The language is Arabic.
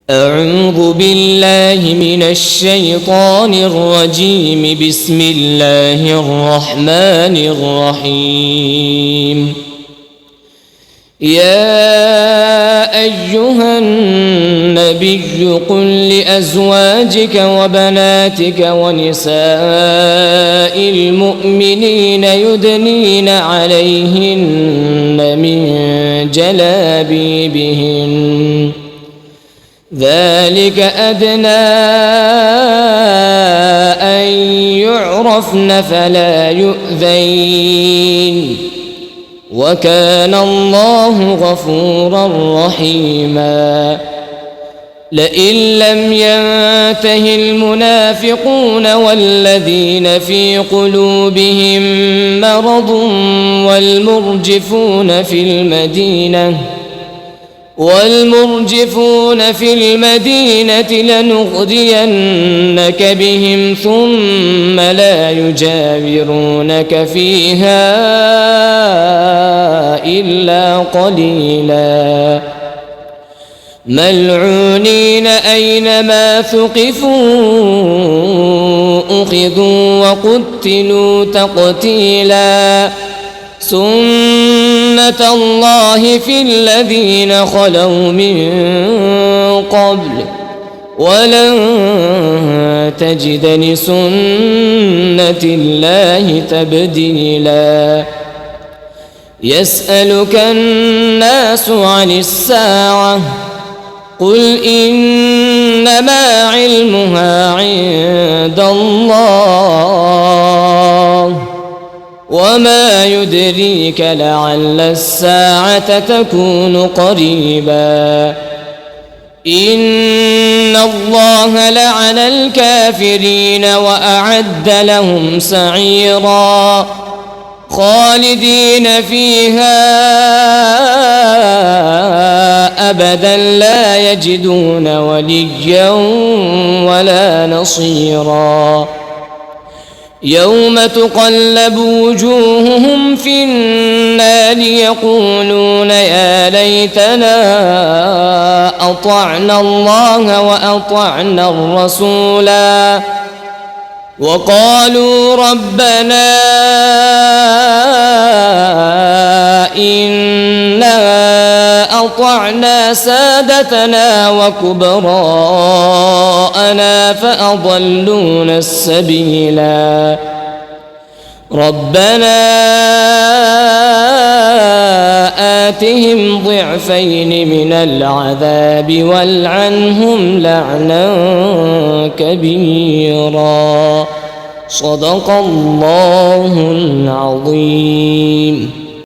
أعوذ بالله من الشيطان الرجيم. بسم الله الرحمن الرحيم. يا أيها النبي قل لأزواجك وبناتك ونساء المؤمنين يدنين عليهن من جلابيبهن ذلك أدنى أن يعرفن فلا يؤذين وكان الله غفورا رحيما. لئن لم ينته المنافقون والذين في قلوبهم مرض والمرجفون في المدينة لنغرينك بهم ثم لا يجاورونك فيها إلا قليلا ملعونين أينما ثقفوا أخذوا وقتلوا تقتيلا. سنة الله في الذين خلوا من قبل ولن تجد لسنة الله تبديلا. يسألك الناس عن الساعة قل إنما علمها عند الله وما يدريك لعل الساعة تكون قريبا. إن الله لعن الكافرين وأعد لهم سعيرا خالدين فيها أبدا لا يجدون وليا ولا نصيرا. يوم تقلب وجوههم في النار يقولون يا ليتنا أطعنا الله وأطعنا الرسولا وقالوا ربنا إنا أطعنا سادتنا وكبراءنا فأضلونا السبيلا. ربنا آتهم ضعفين من العذاب والعنهم لعنا كبيرا. صدق الله العظيم.